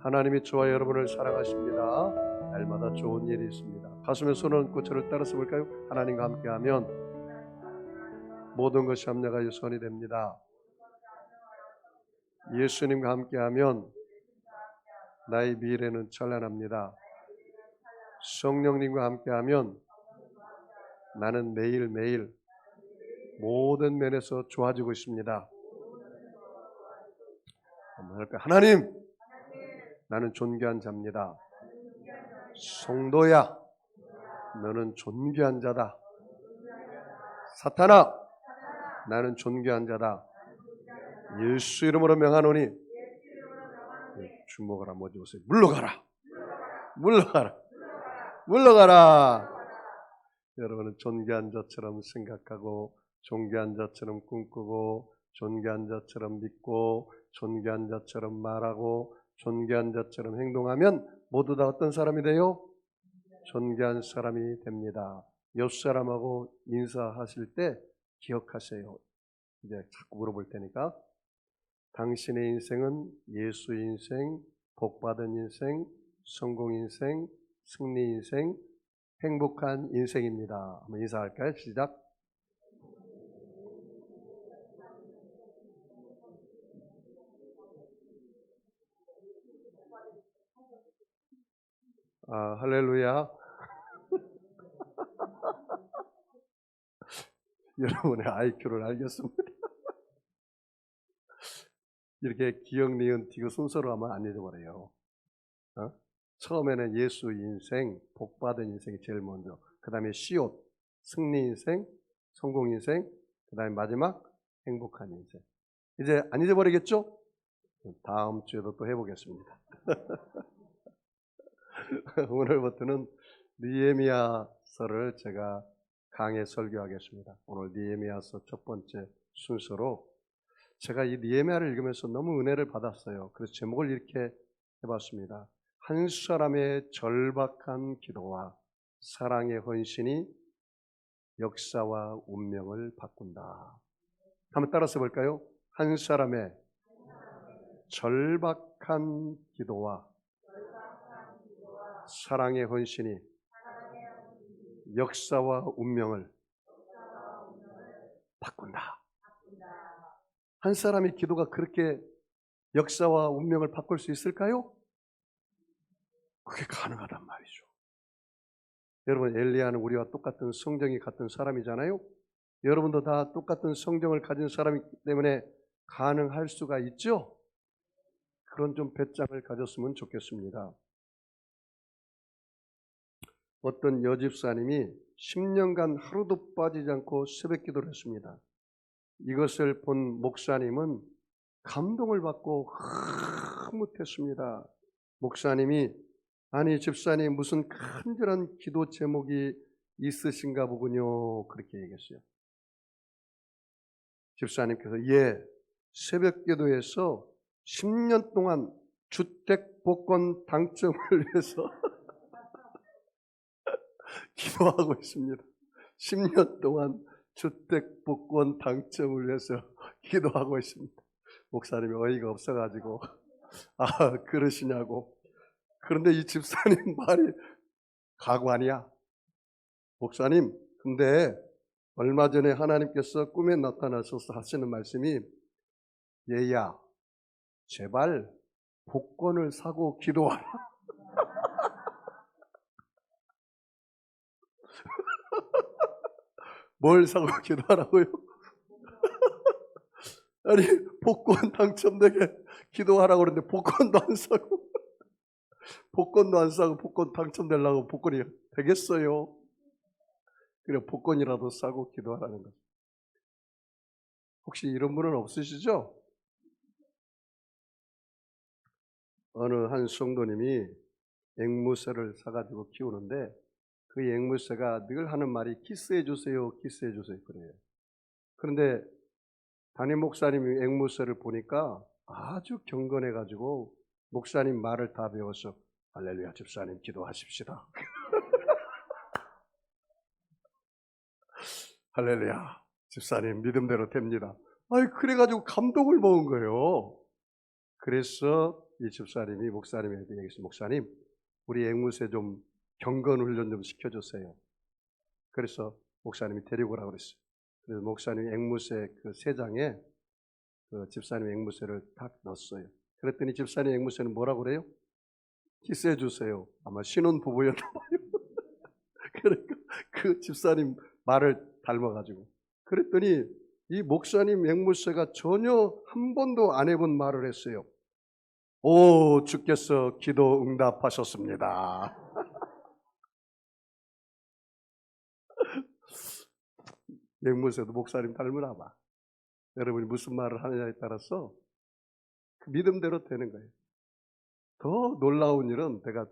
하나님이 저와 여러분을 사랑하십니다. 날마다 좋은 일이 있습니다. 가슴에 손을 얹고 저를 따라서 볼까요? 하나님과 함께하면 모든 것이 합력하여 선이 됩니다. 예수님과 함께하면 나의 미래는 찬란합니다. 성령님과 함께하면 나는 매일매일 모든 면에서 좋아지고 있습니다. 한번 할까요? 하나님, 나는 존귀한 자입니다. 성도야, 너는 존귀한 자다. 사탄아, 나는 존귀한 자다. 예수 이름으로 명하노니 주목하라. 뭐지 보세요. 물러가라. 물러가라. 물러가라. 여러분은 존귀한 자처럼 생각하고 존귀한 자처럼 꿈꾸고 존귀한 자처럼 믿고 존귀한 자처럼 말하고 존귀한 자처럼 행동하면 모두 다 어떤 사람이 돼요? 존귀한 사람이 됩니다. 옆 사람하고 인사하실 때 기억하세요. 이제 자꾸 물어볼 테니까 당신의 인생은 예수 인생, 복받은 인생, 성공 인생, 승리 인생, 행복한 인생입니다. 한번 인사할까요? 시작. 할렐루야. 여러분의 IQ를 알겠습니다. 이렇게 기억, 니은, 디귿 순서로 하면 안 잊어버려요. 처음에는 예수 인생, 복받은 인생이 제일 먼저, 그 다음에 시옷, 승리 인생, 성공 인생, 그 다음에 마지막 행복한 인생. 이제 안 잊어버리겠죠? 다음 주에도 또 해보겠습니다. 오늘부터는 느헤미야서를 제가 강해 설교하겠습니다. 오늘 느헤미야서 첫 번째 순서로 제가 이 느헤미야를 읽으면서 너무 은혜를 받았어요. 그래서 제목을 이렇게 해봤습니다. 한 사람의 절박한 기도와 사랑의 헌신이 역사와 운명을 바꾼다. 한번 따라서 볼까요? 한 사람의 절박한 기도와 사랑의 헌신이 역사와 운명을 바꾼다. 한 사람의 기도가 그렇게 역사와 운명을 바꿀 수 있을까요? 그게 가능하단 말이죠. 여러분, 엘리야는 우리와 똑같은 성정이 같은 사람이잖아요. 여러분도 다 똑같은 성정을 가진 사람이기 때문에 가능할 수가 있죠. 그런 좀 배짱을 가졌으면 좋겠습니다. 어떤 여집사님이 10년간 하루도 빠지지 않고 새벽 기도를 했습니다. 이것을 본 목사님은 감동을 받고 흐뭇했습니다. 목사님이 아니 집사님 무슨 간절한 기도 제목이 있으신가 보군요. 그렇게 얘기했어요. 집사님께서 예, 새벽 기도에서 10년 동안 주택 복권 당첨을 위해서 기도하고 있습니다. 10년 동안 주택 복권 당첨을 위해서 기도하고 있습니다. 목사님이 어이가 없어가지고 그러시냐고. 그런데 이 집사님 말이 가구 아니야. 목사님, 근데 얼마 전에 하나님께서 꿈에 나타나셔서 하시는 말씀이 얘야, 제발 복권을 사고 기도하라. 뭘 사고 기도하라고요? 아니 복권 당첨되게 기도하라고 그러는데 복권도 안 사고 복권 당첨되려고 복권이 되겠어요? 그래 복권이라도 사고 기도하라는 거죠. 혹시 이런 분은 없으시죠? 어느 한 성도님이 앵무새를 사가지고 키우는데 그 앵무새가 늘 하는 말이 키스해 주세요, 키스해 주세요 그래요. 그런데 담임 목사님이 앵무새를 보니까 아주 경건해가지고 목사님 말을 다 배워서 할렐루야 집사님 기도하십시다. 할렐루야 집사님 믿음대로 됩니다. 그래가지고 감동을 먹은 거예요. 그래서 이 집사님이 목사님에게 얘기했어요. 목사님, 우리 앵무새 좀 경건 훈련 좀 시켜주세요. 그래서 목사님이 데리고 오라고 그랬어요. 그래서 목사님이 앵무새 그 세장에 그 집사님 앵무새를 딱 넣었어요. 그랬더니 집사님 앵무새는 뭐라고 그래요? 키스해 주세요. 아마 신혼 부부였나 봐요. 그러니까 그 집사님 말을 닮아가지고. 그랬더니 이 목사님 앵무새가 전혀 한 번도 안 해본 말을 했어요. 오, 주께서 기도 응답하셨습니다. 앵무새도 목사님 닮으나 봐. 여러분이 무슨 말을 하느냐에 따라서 그 믿음대로 되는 거예요. 더 놀라운 일은 제가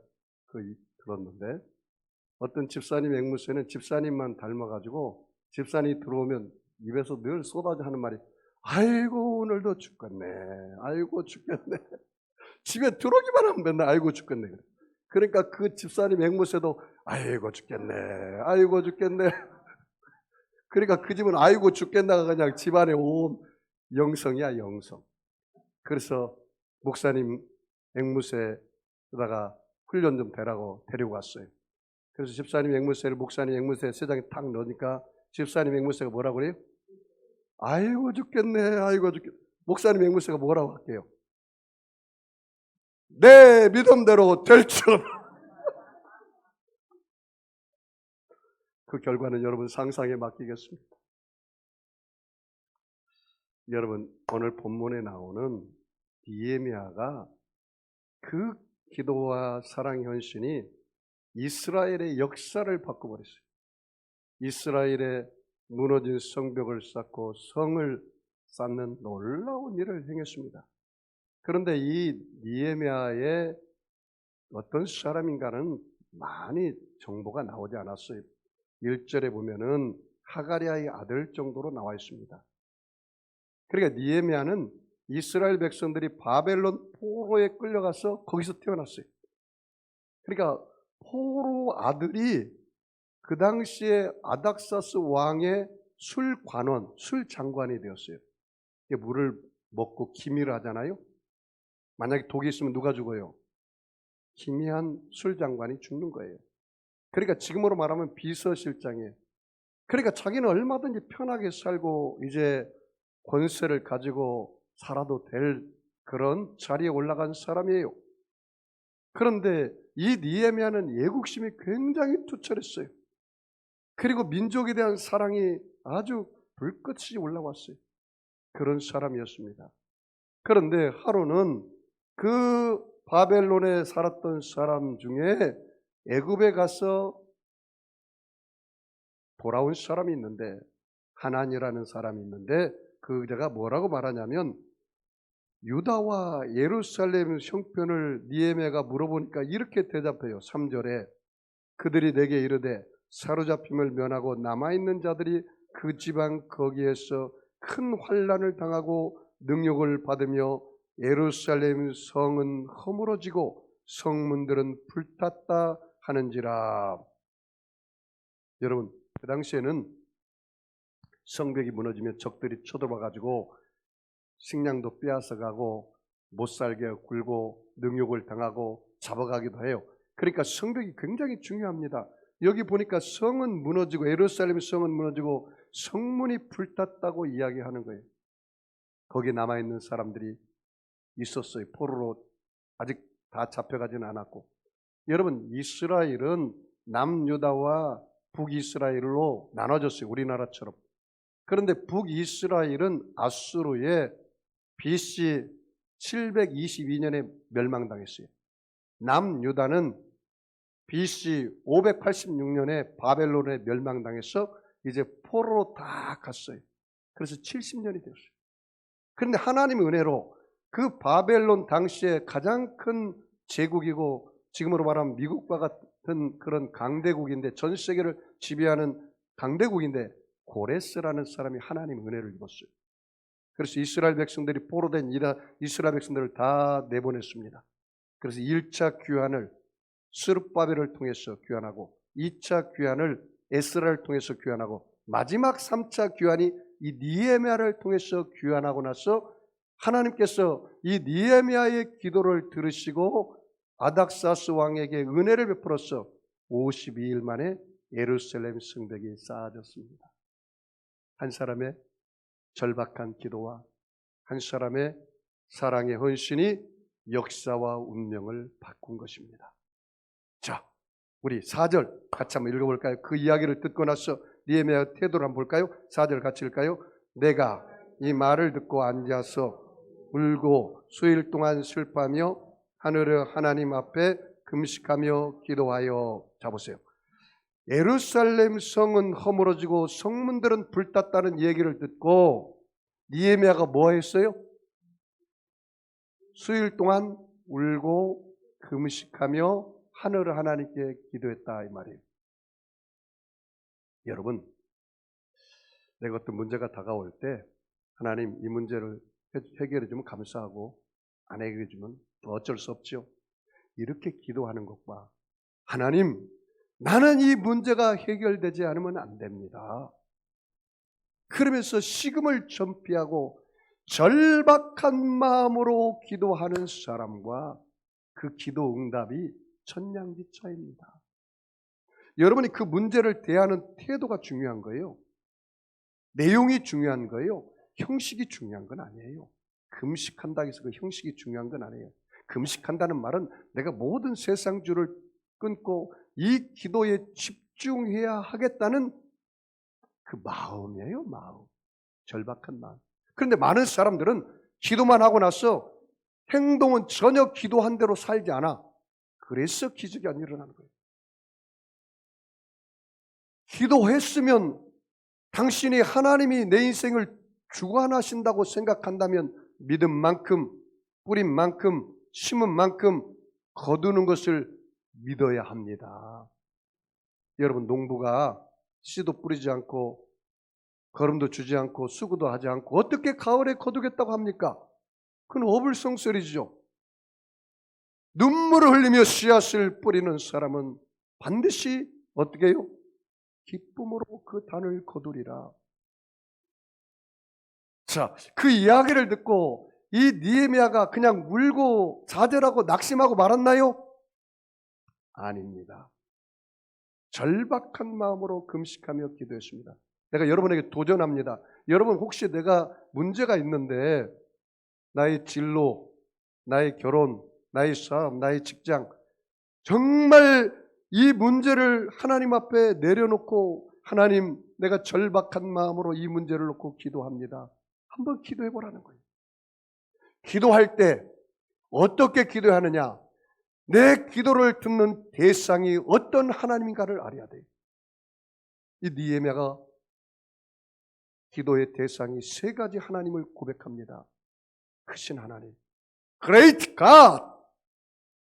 들었는데 어떤 집사님 앵무새는 집사님만 닮아가지고 집사님이 들어오면 입에서 늘 쏟아져 하는 말이 아이고 오늘도 죽겠네. 아이고 죽겠네. 집에 들어오기만 하면 맨날 아이고 죽겠네. 그러니까 그 집사님 앵무새도 아이고 죽겠네. 아이고 죽겠네. 그러니까 그 집은 아이고 죽겠나가 그냥 집안에 온 영성이야 영성. 그래서 목사님 앵무새에다가 훈련 좀 되라고 데리고 왔어요. 그래서 집사님 앵무새를 목사님 앵무새 세장에 탁 넣으니까 집사님 앵무새가 뭐라고 그래요? 아이고 죽겠네. 아이고 죽겠네. 목사님 앵무새가 뭐라고 할게요? 내 믿음대로 될 줄. 그 결과는 여러분 상상에 맡기겠습니다. 여러분 오늘 본문에 나오는 니에미야가 그 기도와 사랑 헌신이 이스라엘의 역사를 바꿔버렸어요. 이스라엘의 무너진 성벽을 쌓고 성을 쌓는 놀라운 일을 행했습니다. 그런데 이 니에미야의 어떤 사람인가는 많이 정보가 나오지 않았어요. 1절에 보면은 하가랴의 아들 정도로 나와 있습니다. 그러니까 니에미야는 이스라엘 백성들이 바벨론 포로에 끌려가서 거기서 태어났어요. 그러니까 포로 아들이 그 당시에 아닥사스 왕의 술관원, 술장관이 되었어요. 물을 먹고 기미를 하잖아요. 만약에 독이 있으면 누가 죽어요? 기미한 술장관이 죽는 거예요. 그러니까 지금으로 말하면 비서실장이에요. 그러니까 자기는 얼마든지 편하게 살고 이제 권세를 가지고 살아도 될 그런 자리에 올라간 사람이에요. 그런데 이 니에미야는 애국심이 굉장히 투철했어요. 그리고 민족에 대한 사랑이 아주 불꽃이 올라왔어요. 그런 사람이었습니다. 그런데 하루는 그 바벨론에 살았던 사람 중에 애굽에 가서 돌아온 사람이 있는데 하난이라는 사람이 있는데 그자가 뭐라고 말하냐면 유다와 예루살렘 형편을 니에미야가 물어보니까 이렇게 대답해요. 3절에 그들이 내게 이르되 사로잡힘을 면하고 남아있는 자들이 그 지방 거기에서 큰 환난을 당하고 능욕을 받으며 예루살렘 성은 허물어지고 성문들은 불탔다 하는지라. 여러분 그 당시에는 성벽이 무너지면 적들이 쳐들어와가지고 식량도 빼앗아가고 못살게 굴고 능욕을 당하고 잡아가기도 해요. 그러니까 성벽이 굉장히 중요합니다. 여기 보니까 성은 무너지고 예루살렘 성은 무너지고 성문이 불탔다고 이야기하는 거예요. 거기에 남아있는 사람들이 있었어요. 포로로 아직 다 잡혀가지는 않았고. 여러분 이스라엘은 남유다와 북이스라엘로 나눠졌어요. 우리나라처럼. 그런데 북이스라엘은 아수르의 BC 722년에 멸망당했어요. 남유다는 BC 586년에 바벨론에 멸망당해서 이제 포로로 다 갔어요. 그래서 70년이 되었어요. 그런데 하나님의 은혜로 그 바벨론 당시에 가장 큰 제국이고 지금으로 말하면 미국과 같은 그런 강대국인데 전 세계를 지배하는 강대국인데 고레스라는 사람이 하나님의 은혜를 입었어요. 그래서 이스라엘 백성들이 포로된 이스라엘 백성들을 다 내보냈습니다. 그래서 1차 귀환을 스룹바벨을 통해서 귀환하고 2차 귀환을 에스라를 통해서 귀환하고 마지막 3차 귀환이 이 니에미야를 통해서 귀환하고 나서 하나님께서 이 느헤미야의 기도를 들으시고 아닥사스 왕에게 은혜를 베풀어서 52일 만에 예루살렘 성벽이 쌓아졌습니다. 한 사람의 절박한 기도와 한 사람의 사랑의 헌신이 역사와 운명을 바꾼 것입니다. 자, 우리 4절 같이 한번 읽어볼까요? 그 이야기를 듣고 나서 느헤미야의 태도를 한번 볼까요? 4절 같이 읽을까요? 내가 이 말을 듣고 앉아서 울고 수일 동안 슬퍼하며 하늘의 하나님 앞에 금식하며 기도하여. 자 보세요. 예루살렘 성은 허물어지고 성문들은 불탔다는 얘기를 듣고 느헤미야가 뭐 했어요? 수일 동안 울고 금식하며 하늘의 하나님께 기도했다 이 말이에요. 여러분, 내가 어떤 문제가 다가올 때 하나님 이 문제를 해결해 주면 감사하고 안 해결해 주면 어쩔 수 없죠. 이렇게 기도하는 것과 하나님, 나는 이 문제가 해결되지 않으면 안 됩니다. 그러면서 식음을 전폐하고 절박한 마음으로 기도하는 사람과 그 기도 응답이 천냥지차입니다. 여러분이 그 문제를 대하는 태도가 중요한 거예요. 내용이 중요한 거예요. 형식이 중요한 건 아니에요. 금식한다 해서 그 형식이 중요한 건 아니에요. 금식한다는 말은 내가 모든 세상주를 끊고 이 기도에 집중해야 하겠다는 그 마음이에요. 마음. 절박한 마음. 그런데 많은 사람들은 기도만 하고 나서 행동은 전혀 기도한 대로 살지 않아. 그래서 기적이 안 일어나는 거예요. 기도했으면 당신이 하나님이 내 인생을 주관하신다고 생각한다면 믿음 만큼, 뿌린 만큼, 심은 만큼 거두는 것을 믿어야 합니다. 여러분, 농부가 씨도 뿌리지 않고 거름도 주지 않고 수고도 하지 않고 어떻게 가을에 거두겠다고 합니까? 그건 어불성설이죠. 눈물을 흘리며 씨앗을 뿌리는 사람은 반드시 어떻게 해요? 기쁨으로 그 단을 거두리라. 자, 그 이야기를 듣고 이 느헤미야가 그냥 울고 좌절하고 낙심하고 말았나요? 아닙니다. 절박한 마음으로 금식하며 기도했습니다. 내가 여러분에게 도전합니다. 여러분 혹시 내가 문제가 있는데 나의 진로, 나의 결혼, 나의 사업, 나의 직장 정말 이 문제를 하나님 앞에 내려놓고 하나님 내가 절박한 마음으로 이 문제를 놓고 기도합니다. 한번 기도해 보라는 거예요. 기도할 때 어떻게 기도하느냐? 내 기도를 듣는 대상이 어떤 하나님인가를 알아야 돼요. 이 느헤미야가 기도의 대상이 세 가지 하나님을 고백합니다. 크신 하나님, Great God,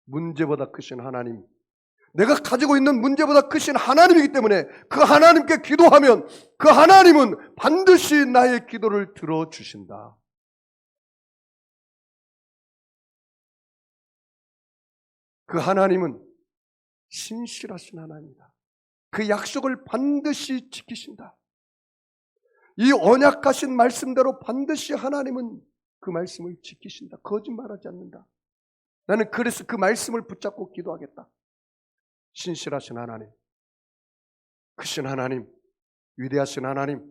문제보다 크신 하나님, 내가 가지고 있는 문제보다 크신 하나님이기 때문에 그 하나님께 기도하면 그 하나님은 반드시 나의 기도를 들어주신다. 그 하나님은 신실하신 하나님이다. 그 약속을 반드시 지키신다. 이 언약하신 말씀대로 반드시 하나님은 그 말씀을 지키신다. 거짓말하지 않는다. 나는 그래서 그 말씀을 붙잡고 기도하겠다. 신실하신 하나님, 크신 하나님, 위대하신 하나님,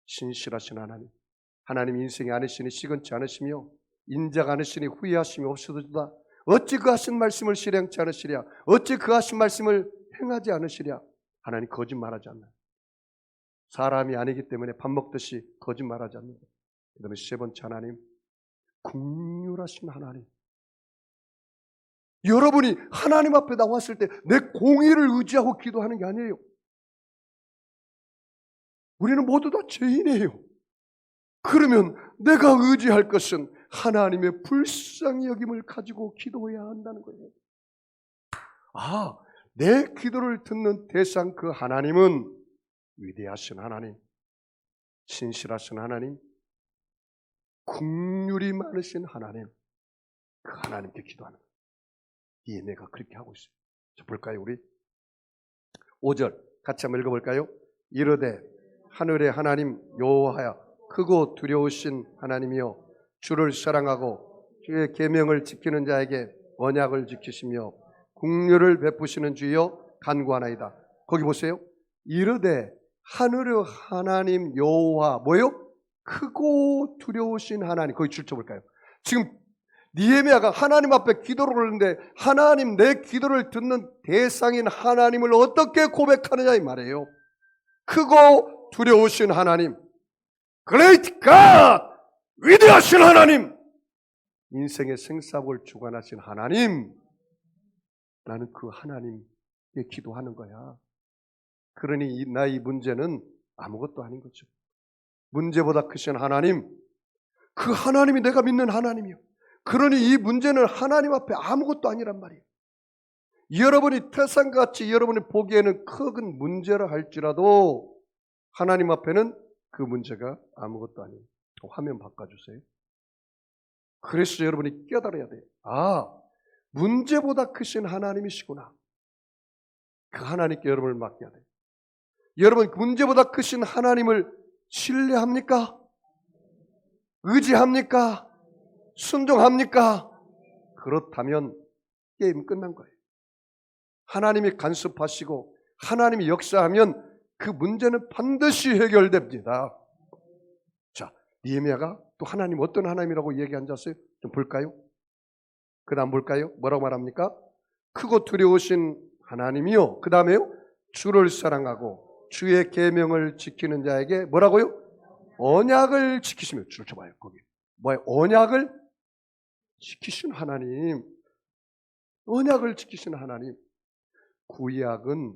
신실하신 하나님, 하나님 인생에 안으시니 시건치 않으시며 인자가 않으시니 후회하심이 없어도다. 어찌 그 하신 말씀을 실행치 않으시랴? 어찌 그 하신 말씀을 행하지 않으시랴? 하나님 거짓말하지 않나요? 사람이 아니기 때문에 밥 먹듯이 거짓말하지 않는다. 그 다음에 세 번째 하나님, 긍휼하신 하나님. 여러분이 하나님 앞에 나왔을 때 내 공의를 의지하고 기도하는 게 아니에요. 우리는 모두 다 죄인이에요. 그러면 내가 의지할 것은 하나님의 불쌍히 여김을 가지고 기도해야 한다는 거예요. 아, 내 기도를 듣는 대상 그 하나님은 위대하신 하나님, 신실하신 하나님, 긍휼이 많으신 하나님, 그 하나님께 기도하는 거예요. 느헤미야가 그렇게 하고 있어요. 자, 볼까요, 우리? 5절 같이 한번 읽어볼까요? 이르되 하늘의 하나님 여호와여 크고 두려우신 하나님이여 주를 사랑하고 주의 계명을 지키는 자에게 언약을 지키시며 긍휼을 베푸시는 주여 간구하나이다. 거기 보세요. 이르되 하늘의 하나님 여호와 뭐요? 크고 두려우신 하나님. 거기 줄쳐볼까요? 지금 느헤미야가 하나님 앞에 기도를 올리는데 하나님 내 기도를 듣는 대상인 하나님을 어떻게 고백하느냐 이 말이에요. 크고 두려우신 하나님, Great God, 위대하신 하나님, 인생의 생사복을 주관하신 하나님, 나는 그 하나님께 기도하는 거야. 그러니 나의 문제는 아무것도 아닌 거죠. 문제보다 크신 하나님, 그 하나님이 내가 믿는 하나님이요. 그러니 이 문제는 하나님 앞에 아무것도 아니란 말이에요. 여러분이 태산같이 여러분이 보기에는 큰 문제라 할지라도 하나님 앞에는 그 문제가 아무것도 아니에요. 화면 바꿔주세요. 그래서 여러분이 깨달아야 돼요. 아, 문제보다 크신 하나님이시구나. 그 하나님께 여러분을 맡겨야 돼요. 여러분 문제보다 크신 하나님을 신뢰합니까? 의지합니까? 순종합니까? 그렇다면 게임 끝난 거예요. 하나님이 간섭하시고 하나님이 역사하면 그 문제는 반드시 해결됩니다. 자, 느헤미야가 또 하나님 어떤 하나님이라고 얘기 앉았어요? 좀 볼까요? 그 다음 볼까요? 뭐라고 말합니까? 크고 두려우신 하나님이요. 그 다음에요? 주를 사랑하고 주의 계명을 지키는 자에게 뭐라고요? 언약을 지키시며. 줄 쳐봐요. 거기 뭐예요? 언약을 지키신 하나님. 언약을 지키신 하나님. 구약은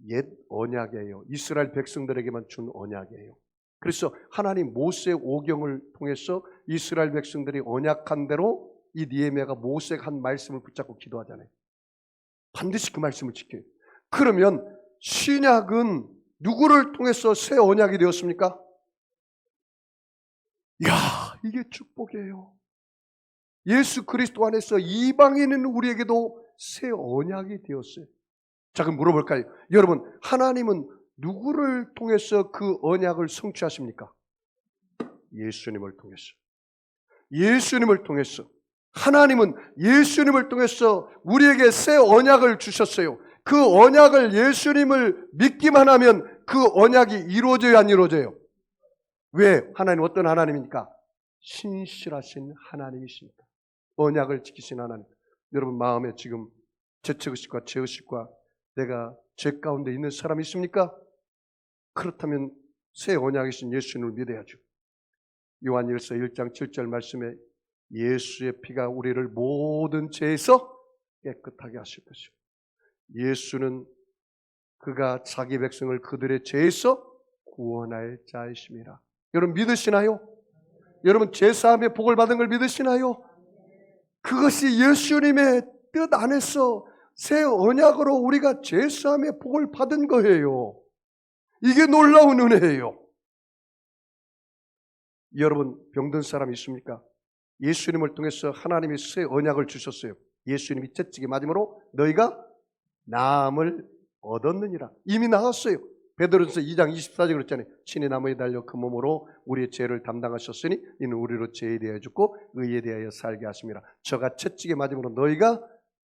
옛 언약이에요. 이스라엘 백성들에게만 준 언약이에요. 그래서 하나님 모세 오경을 통해서 이스라엘 백성들이 언약한 대로 이 느헤미야가 모세가 한 말씀을 붙잡고 기도하잖아요. 반드시 그 말씀을 지켜요. 그러면 신약은 누구를 통해서 새 언약이 되었습니까? 이야, 이게 축복이에요. 예수 그리스도 안에서 이방인인 우리에게도 새 언약이 되었어요. 자, 그럼 물어볼까요? 여러분, 하나님은 누구를 통해서 그 언약을 성취하십니까? 예수님을 통해서. 예수님을 통해서. 하나님은 예수님을 통해서 우리에게 새 언약을 주셨어요. 그 언약을 예수님을 믿기만 하면 그 언약이 이루어져야 안 이루어져요? 왜? 하나님 어떤 하나님입니까? 신실하신 하나님이십니다. 언약을 지키신 하나님. 여러분 마음에 지금 죄책의식과 죄의식과 내가 죄 가운데 있는 사람이 있습니까? 그렇다면 새 언약이신 예수님을 믿어야죠. 요한일서 1장 7절 말씀에 예수의 피가 우리를 모든 죄에서 깨끗하게 하실 것이고 예수는 그가 자기 백성을 그들의 죄에서 구원할 자이심이라. 여러분 믿으시나요? 여러분 죄사함의 복을 받은 걸 믿으시나요? 그것이 예수님의 뜻 안에서 새 언약으로 우리가 죄사함의 복을 받은 거예요. 이게 놀라운 은혜예요. 여러분 병든 사람 있습니까? 예수님을 통해서 하나님이 새 언약을 주셨어요. 예수님이 채찍에 맞음으로 너희가 나음을 얻었느니라. 이미 나았어요. 베드로전서 2장 24절 그랬잖아요. 친히 나무에 달려 그 몸으로 우리의 죄를 담당하셨으니 이는 우리로 죄에 대하여 죽고 의에 대하여 살게 하심이라. 저가 채찍에 맞음으로 너희가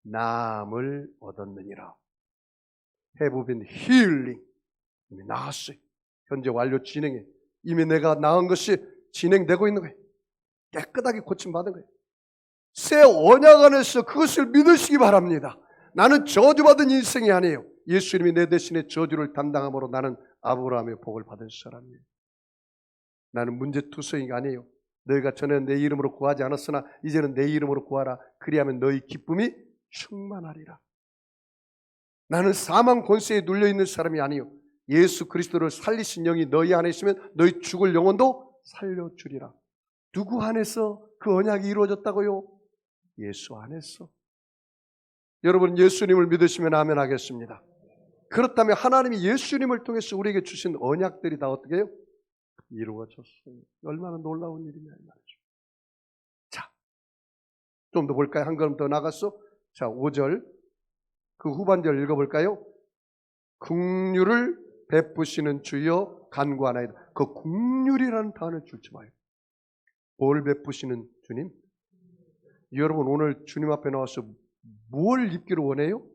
나음을 얻었느니라. Have been healing. 이미 나았어요. 현재 완료 진행해. 이미 내가 나은 것이 진행되고 있는 거예요. 깨끗하게 고침받은 거예요. 새 언약 안에서 그것을 믿으시기 바랍니다. 나는 저주받은 인생이 아니에요. 예수님이 내 대신에 저주를 담당함으로 나는 아브라함의 복을 받은 사람이에요. 나는 문제투성이가 아니에요. 너희가 전에는 내 이름으로 구하지 않았으나 이제는 내 이름으로 구하라. 그리하면 너희 기쁨이 충만하리라. 나는 사망 권세에 눌려있는 사람이 아니에요. 예수 그리스도를 살리신 영이 너희 안에 있으면 너희 죽을 영혼도 살려주리라. 누구 안에서 그 언약이 이루어졌다고요? 예수 안에서. 여러분 예수님을 믿으시면 아멘 하겠습니다. 그렇다면 하나님이 예수님을 통해서 우리에게 주신 언약들이 다 어떻게 해요? 이루어졌어요. 얼마나 놀라운 일이냐 이 말이죠. 자, 좀 더 볼까요? 한 걸음 더 나갔어. 자, 5절 그 후반절 읽어볼까요? 긍휼을 베푸시는 주여 간구하나이다. 그 긍휼이라는 단어를 줄지 마요. 뭘 베푸시는 주님? 여러분 오늘 주님 앞에 나와서 뭘 입기를 원해요?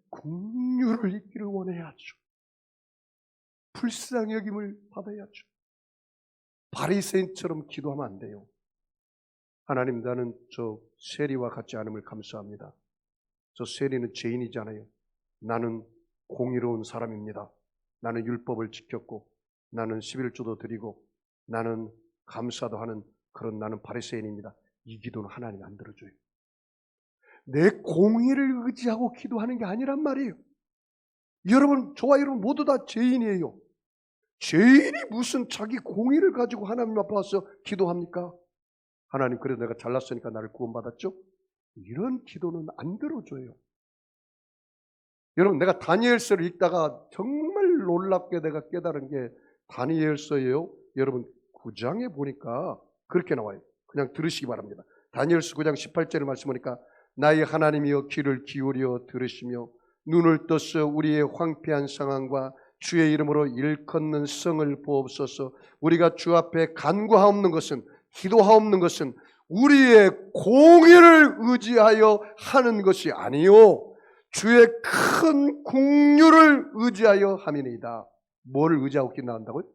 긍휼을 입기를 원해야죠. 불쌍히 여김을 받아야죠. 바리새인처럼 기도하면 안 돼요. 하나님, 나는 저 세리와 같지 않음을 감사합니다. 저 세리는 죄인이잖아요. 나는 공의로운 사람입니다. 나는 율법을 지켰고 나는 11조도 드리고 나는 감사도 하는 그런 나는 바리새인입니다. 이 기도는 하나님이 안 들어줘요. 내 공의를 의지하고 기도하는 게 아니란 말이에요. 여러분, 저와 여러분 모두 다 죄인이에요. 죄인이 무슨 자기 공의를 가지고 하나님 앞에 와서 기도합니까? 하나님, 그래도 내가 잘났으니까 나를 구원받았죠? 이런 기도는 안 들어줘요. 여러분, 내가 다니엘서를 읽다가 정말 놀랍게 내가 깨달은 게 다니엘서예요. 여러분 9장에 보니까 그렇게 나와요. 그냥 들으시기 바랍니다. 다니엘서 9장 18절을 말씀하니까 나의 하나님이여 귀를 기울여 들으시며 눈을 떠서 우리의 황폐한 상황과 주의 이름으로 일컫는 성을 보옵소서. 우리가 주 앞에 간구하옵는 것은, 기도하옵는 것은 우리의 공의를 의지하여 하는 것이 아니요 주의 큰 긍휼을 의지하여 함이니이다. 뭐를 의지하고 기도한다고요?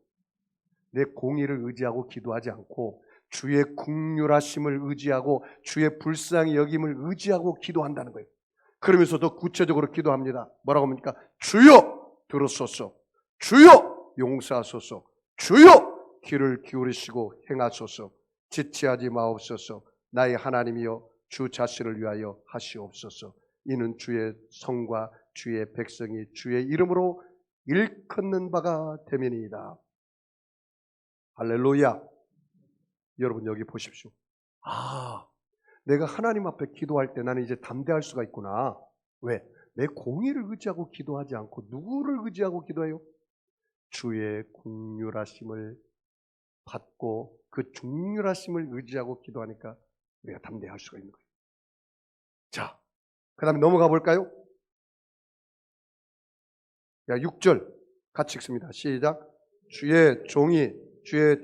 내 공의를 의지하고 기도하지 않고 주의 긍휼하심을 의지하고 주의 불쌍히 여김을 의지하고 기도한다는 거예요. 그러면서 더 구체적으로 기도합니다. 뭐라고 합니까? 주여 들으소서, 주여 용서하소서, 주여 귀를 기울이시고 행하소서, 지체하지 마옵소서, 나의 하나님이여 주 자신을 위하여 하시옵소서. 이는 주의 성과 주의 백성이 주의 이름으로 일컫는 바가 됨이니이다. 할렐루야. 여러분 여기 보십시오. 내가 하나님 앞에 기도할 때 나는 이제 담대할 수가 있구나. 왜? 내 공의를 의지하고 기도하지 않고 누구를 의지하고 기도해요? 주의 긍휼하심을 받고 그 긍휼하심을 의지하고 기도하니까 우리가 담대할 수가 있는 거예요. 자, 그 다음에 넘어가 볼까요? 6절 같이 읽습니다. 시작. 주의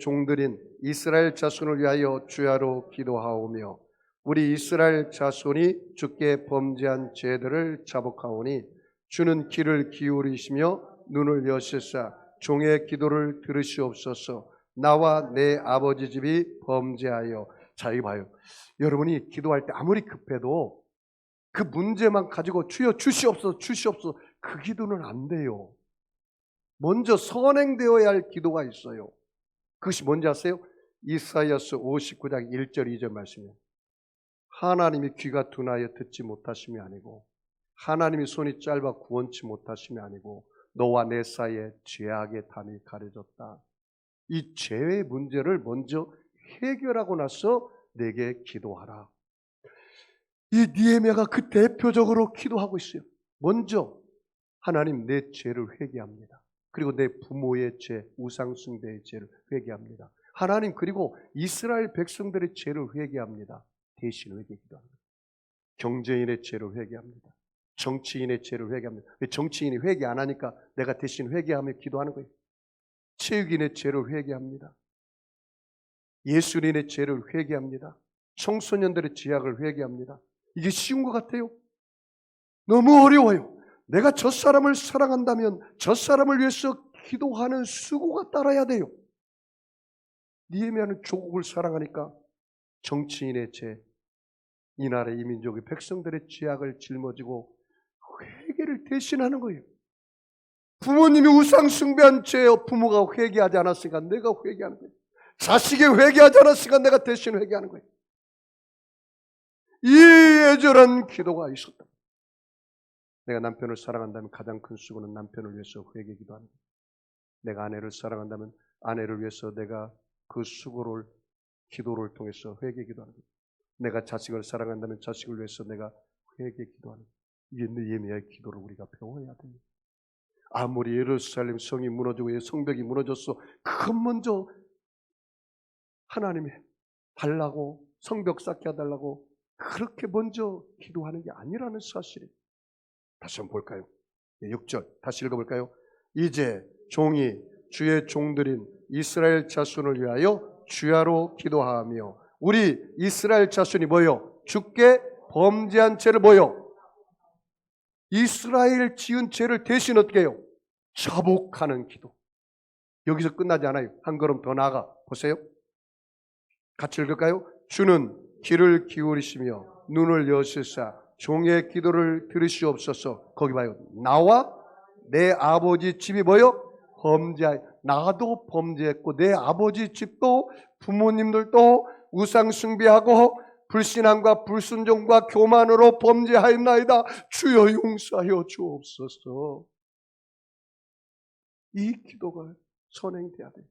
종들인 이스라엘 자손을 위하여 주야로 기도하오며 우리 이스라엘 자손이 주께 범죄한 죄들을 자복하오니 주는 귀를 기울이시며 눈을 여시사 종의 기도를 들으시옵소서. 나와 내 아버지 집이 범죄하여. 자, 이거 봐요. 여러분이 기도할 때 아무리 급해도 그 문제만 가지고 주여 주시옵소서 주시옵소서 그 기도는 안 돼요. 먼저 선행되어야 할 기도가 있어요. 그것이 뭔지 아세요? 이사야서 59장 1절 2절 말씀이에요. 하나님이 귀가 둔하여 듣지 못하심이 아니고 하나님이 손이 짧아 구원치 못하심이 아니고 너와 내 사이에 죄악의 담이 가려졌다. 이 죄의 문제를 먼저 해결하고 나서 내게 기도하라. 이 느헤미야가 그 대표적으로 기도하고 있어요. 먼저 하나님, 내 죄를 회개합니다. 그리고 내 부모의 죄, 우상숭배의 죄를 회개합니다. 하나님, 그리고 이스라엘 백성들의 죄를 회개합니다. 대신 회개 기도합니다. 경제인의 죄를 회개합니다. 정치인의 죄를 회개합니다. 정치인이 회개 안 하니까 내가 대신 회개하며 기도하는 거예요. 체육인의 죄를 회개합니다. 예술인의 죄를 회개합니다. 청소년들의 죄악을 회개합니다. 이게 쉬운 것 같아요? 너무 어려워요. 내가 저 사람을 사랑한다면 저 사람을 위해서 기도하는 수고가 따라야 돼요. 느헤미야는 조국을 사랑하니까 정치인의 죄, 이 나라의 이 민족의 백성들의 죄악을 짊어지고 회개를 대신하는 거예요. 부모님이 우상 숭배한 죄요, 부모가 회개하지 않았으니까 내가 회개하는 거예요. 자식이 회개하지 않았으니까 내가 대신 회개하는 거예요. 이 애절한 기도가 있었다. 내가 남편을 사랑한다면 가장 큰 수고는 남편을 위해서 회개 기도하는 거예요. 내가 아내를 사랑한다면 아내를 위해서 내가 그 수고를 기도를 통해서 회개 기도하는 거예요. 내가 자식을 사랑한다면 자식을 위해서 내가 회개 기도하는 거예요. 이게 느헤미야의 기도를 우리가 배워야 됩니다. 아무리 예루살렘 성이 무너지고 성벽이 무너졌어, 그것 먼저 하나님이 달라고, 성벽 쌓게 해달라고 그렇게 먼저 기도하는 게 아니라는 사실이에요. 다시 한번 볼까요? 6절 다시 읽어볼까요? 이제 종이 주의 종들인 이스라엘 자손을 위하여 주야로 기도하며 우리 이스라엘 자손이 뭐요? 주께 범죄한 죄를 뭐요? 이스라엘 지은 죄를 대신 어떻게 해요? 자복하는 기도. 여기서 끝나지 않아요. 한 걸음 더 나아가 보세요. 같이 읽을까요? 주는 귀를 기울이시며 눈을 여시사 종의 기도를 들으시옵소서. 거기 봐요. 나와 내 아버지 집이 뭐요? 나도 범죄했고 내 아버지 집도 부모님들도 우상 숭배하고 불신앙과 불순종과 교만으로 범죄하였나이다. 주여 용서하여 주옵소서. 이 기도가 선행돼야 돼요.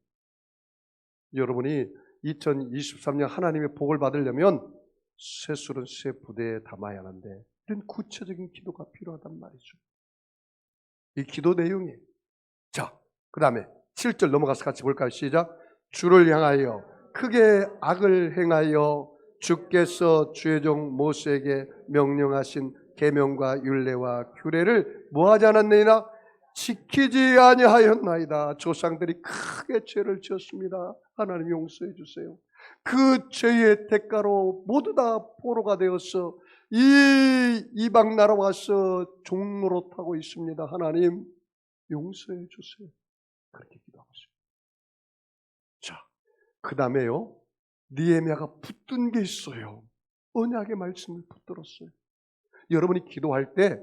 여러분이 2023년 하나님의 복을 받으려면 쇠술은 쇠 부대에 담아야 하는데 이런 구체적인 기도가 필요하단 말이죠. 이 기도 내용이에요. 자, 그 다음에 7절 넘어가서 같이 볼까요? 시작. 주를 향하여 크게 악을 행하여 주께서 주의 종 모세에게 명령하신 계명과 율례와 규례를 뭐하지 않았느니라? 지키지 아니하였나이다. 조상들이 크게 죄를 지었습니다. 하나님 용서해 주세요. 그 죄의 대가로 모두 다 포로가 되어서 이 이방 나라 와서 종노릇하고 있습니다. 하나님 용서해 주세요. 그렇게 기도하고 있습니다. 자, 그 다음에요. 느헤미야가 붙든 게 있어요. 언약의 말씀을 붙들었어요. 여러분이 기도할 때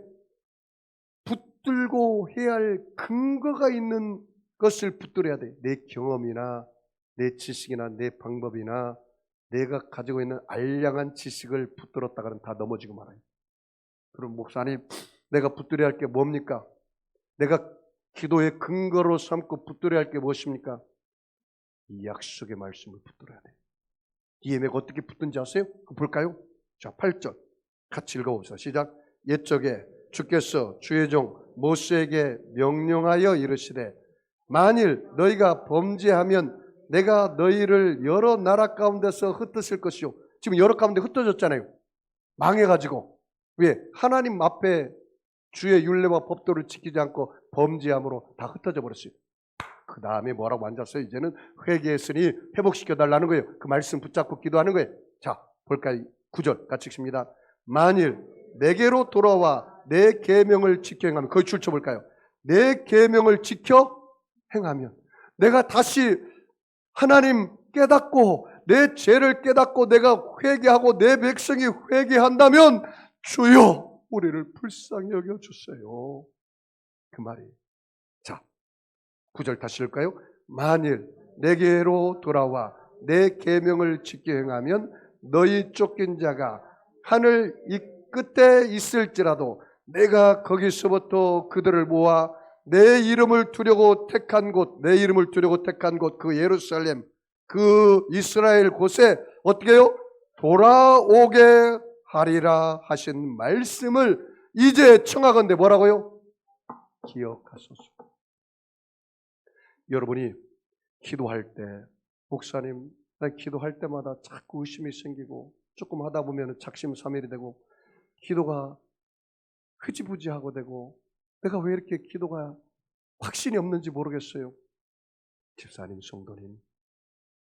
붙들고 해야 할 근거가 있는 것을 붙들어야 돼요. 내 경험이나 내 지식이나 내 방법이나 내가 가지고 있는 알량한 지식을 붙들었다가는 다 넘어지고 말아요. 그럼 목사님, 내가 붙들어야 할 게 뭡니까? 내가 기도의 근거로 삼고 붙들어야 할 게 무엇입니까? 이 약속의 말씀을 붙들어야 돼요. 느헤미야가 어떻게 붙든지 아세요? 볼까요? 자, 8절 같이 읽어봅시다. 시작. 옛적에 주께서 주의 종 모세에게 명령하여 이르시되 만일 너희가 범죄하면 내가 너희를 여러 나라 가운데서 흩으실 것이요. 지금 여러 가운데 흩어졌잖아요. 망해가지고. 왜? 하나님 앞에 주의 율례와 법도를 지키지 않고 범죄함으로 다 흩어져 버렸어요. 그 다음에 뭐라고 앉았어요? 이제는 회개했으니 회복시켜달라는 거예요. 그 말씀 붙잡고 기도하는 거예요. 자, 볼까요? 9절 같이 읽습니다. 만일 내게로 돌아와 내 계명을 지켜 행하면, 거기 출처 볼까요? 내 계명을 지켜 행하면, 내가 다시 하나님 깨닫고 내 죄를 깨닫고 내가 회개하고 내 백성이 회개한다면 주여 우리를 불쌍히 여겨주세요. 그 말이에요. 자, 9절 다시 읽을까요? 만일 내게로 돌아와 내 계명을 지켜 행하면 너희 쫓긴 자가 하늘 이 끝에 있을지라도 내가 거기서부터 그들을 모아 내 이름을 두려고 택한 곳, 내 이름을 두려고 택한 곳, 그 예루살렘, 그 이스라엘 곳에 어떻게 해요? 돌아오게 하리라 하신 말씀을 이제 청하건대 뭐라고요? 기억하소서. 여러분이 기도할 때, 목사님, 난 기도할 때마다 자꾸 의심이 생기고 조금 하다 보면 작심삼일이 되고 기도가 흐지부지하고 되고 내가 왜 이렇게 기도가 확신이 없는지 모르겠어요. 집사님, 성도님,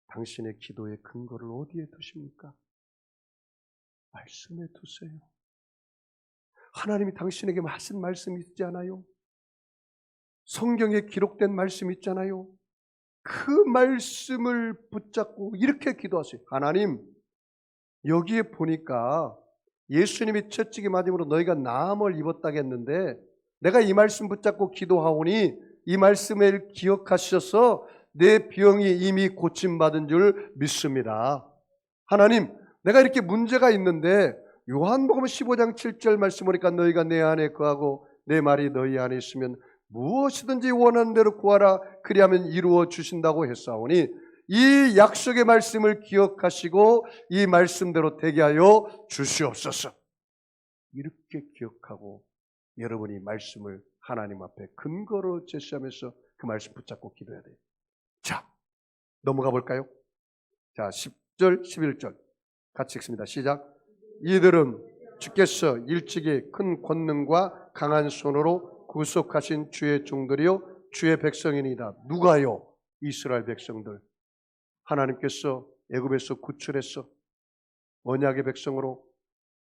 당신의 기도의 근거를 어디에 두십니까? 말씀에 두세요. 하나님이 당신에게 하신 말씀이 있지 않아요? 성경에 기록된 말씀이 있잖아요. 그 말씀을 붙잡고 이렇게 기도하세요. 하나님, 여기에 보니까 예수님이 채찍이 맞음으로 너희가 나음을 입었다겠는데 내가 이 말씀 붙잡고 기도하오니 이 말씀을 기억하셔서 내 병이 이미 고침받은 줄 믿습니다. 하나님, 내가 이렇게 문제가 있는데 요한복음 15장 7절 말씀 보니까 너희가 내 안에 거하고 내 말이 너희 안에 있으면 무엇이든지 원하는 대로 구하라 그리하면 이루어 주신다고 했사오니 이 약속의 말씀을 기억하시고 이 말씀대로 되게 하여 주시옵소서. 이렇게 기억하고 여러분이 말씀을 하나님 앞에 근거로 제시하면서 그 말씀 붙잡고 기도해야 돼요. 자, 넘어가 볼까요? 자, 10절, 11절 같이 읽습니다. 시작. 이들은 주께서 일찍이 큰 권능과 강한 손으로 구속하신 주의 종들이요 주의 백성이니이다. 누가요? 이스라엘 백성들. 하나님께서 애굽에서 구출해서 언약의 백성으로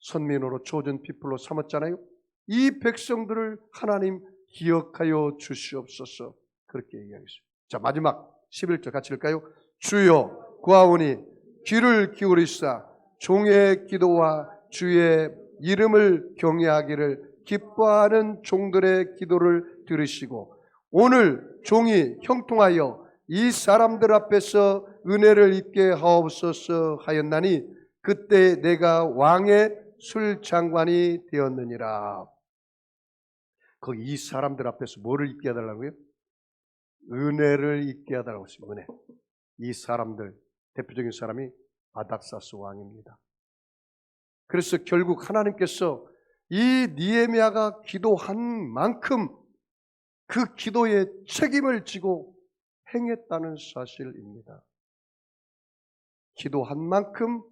선민으로 초전 피플로 삼았잖아요. 이 백성들을 하나님 기억하여 주시옵소서. 그렇게 얘기하겠습니다. 자, 마지막 11절 같이 읽을까요? 주여 구하오니 귀를 기울이사 종의 기도와 주의 이름을 경외하기를 기뻐하는 종들의 기도를 들으시고 오늘 종이 형통하여 이 사람들 앞에서 은혜를 입게 하옵소서 하였나니 그때 내가 왕의 술장관이 되었느니라. 거기 이 사람들 앞에서 뭐를 입게 해달라고요? 은혜를 입게 해달라고 했어요. 은혜. 이 사람들 대표적인 사람이 아닥사스 왕입니다. 그래서 결국 하나님께서 이 느헤미야가 기도한 만큼 그 기도에 책임을 지고 행했다는 사실입니다. 기도한 만큼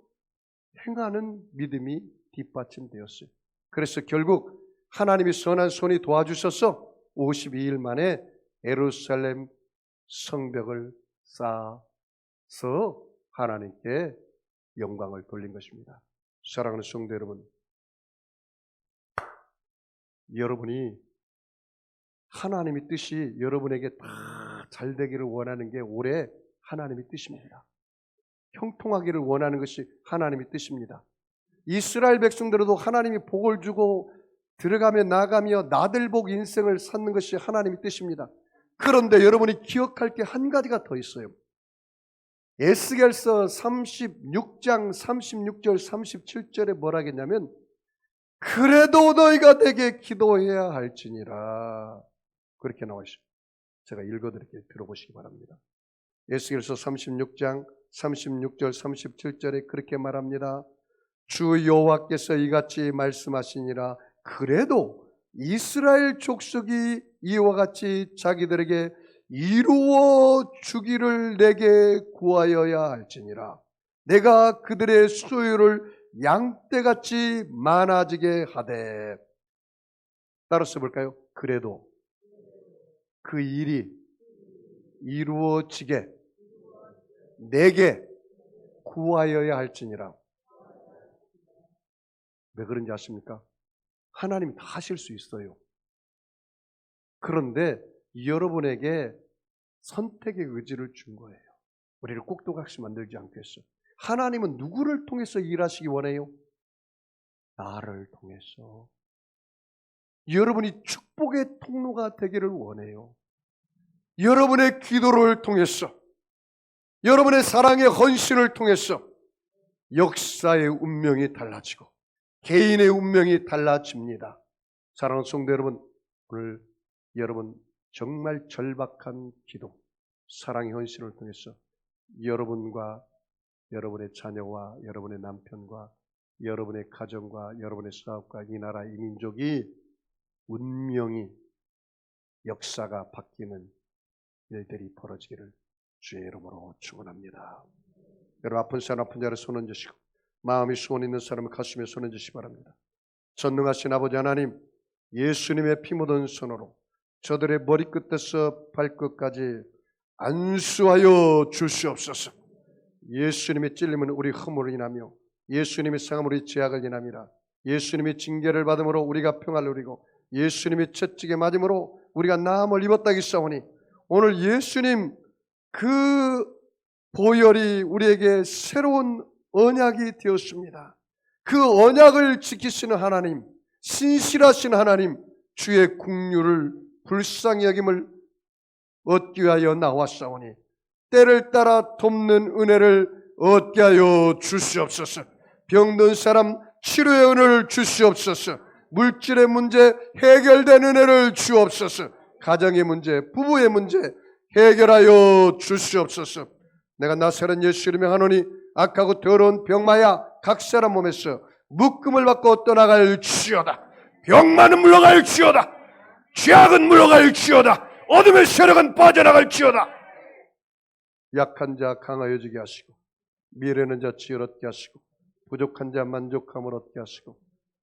행하는 믿음이 뒷받침되었어요. 그래서 결국 하나님이 선한 손이 도와주셔서 52일 만에 예루살렘 성벽을 쌓아서 하나님께 영광을 돌린 것입니다. 사랑하는 성도 여러분, 여러분이 하나님의 뜻이 여러분에게 다 잘 되기를 원하는 게 올해 하나님의 뜻입니다. 형통하기를 원하는 것이 하나님의 뜻입니다. 이스라엘 백성들도 하나님이 복을 주고 들어가며 나가며 나들복 인생을 쌓는 것이 하나님의 뜻입니다. 그런데 여러분이 기억할 게 한 가지가 더 있어요. 에스겔서 36장 36절 37절에 뭐라 하겠냐면 그래도 너희가 내게 기도해야 할지니라 그렇게 나와 있어요. 제가 읽어드릴게요. 들어보시기 바랍니다. 에스겔서 36장 36절 37절에 그렇게 말합니다. 주 여호와께서 이같이 말씀하시니라 그래도 이스라엘 족속이 이와 같이 자기들에게 이루어 주기를 내게 구하여야 할지니라. 내가 그들의 소유를 양떼같이 많아지게 하되. 따라서 볼까요? 그래도 그 일이 이루어지게 내게 구하여야 할지니라. 왜 그런지 아십니까? 하나님이 다 하실 수 있어요. 그런데 여러분에게 선택의 의지를 준 거예요. 우리를 꼭두각시 만들지 않겠어. 하나님은 누구를 통해서 일하시기 원해요? 나를 통해서. 여러분이 축복의 통로가 되기를 원해요. 여러분의 기도를 통해서, 여러분의 사랑의 헌신을 통해서 역사의 운명이 달라지고 개인의 운명이 달라집니다. 사랑하는 성도 여러분, 오늘 여러분 정말 절박한 기도, 사랑의 헌신을 통해서 여러분과 여러분의 자녀와 여러분의 남편과 여러분의 가정과 여러분의 사업과 이 나라 이 민족이 운명이 역사가 바뀌는 일들이 벌어지기를 주의 이름으로 축원합니다. 여러분 아픈 사람 아픈 자를 손 얹으시고 마음이 소원 있는 사람은 가슴에 손 얹으시기 바랍니다. 전능하신 아버지 하나님, 예수님의 피 묻은 손으로 저들의 머리끝에서 발끝까지 안수하여 주시옵소서. 예수님의 찔림은 우리 허물을 인하며 예수님의 상함으로 우리 죄악을 인함이라. 예수님의 징계를 받음으로 우리가 평화를 누리고 예수님의 채찍에 맞음으로 우리가 나음을 입었다기 싸우니 오늘 예수님 그 보혈이 우리에게 새로운 언약이 되었습니다. 그 언약을 지키시는 하나님, 신실하신 하나님, 주의 긍휼을 불쌍히 여김을 얻기 위하여 나왔사오니 때를 따라 돕는 은혜를 얻게 하여 주시옵소서. 병든 사람 치료의 은혜를 주시옵소서. 물질의 문제 해결된 은혜를 주옵소서. 가정의 문제, 부부의 문제 해결하여 주시옵소서. 내가 나사렛 예수 이름에 하노니 악하고 더러운 병마야 각 사람 몸에서 묶음을 받고 떠나갈 지어다. 병마는 물러갈 지어다. 죄악은 물러갈 지어다. 어둠의 세력은 빠져나갈 지어다. 약한 자 강하여지게 하시고 미래는 자 지혜롭게 얻게 하시고 부족한 자 만족함을 얻게 하시고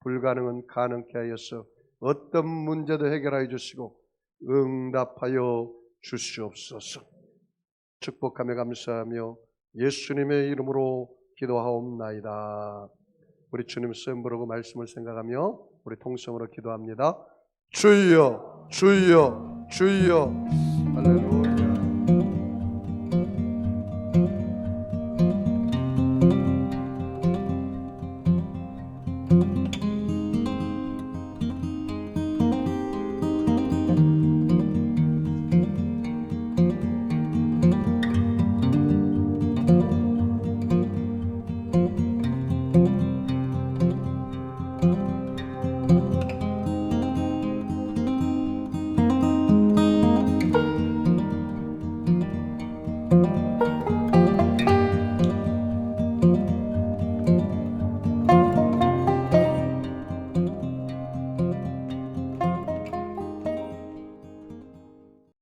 불가능은 가능케 하여서 어떤 문제도 해결하여 주시고 응답하여 주시옵소서. 축복하며 감사하며 예수님의 이름으로 기도하옵나이다. 우리 주님 쓰임 부르고 말씀을 생각하며 우리 통성으로 기도합니다. 주여 주여 주여. 할렐루야.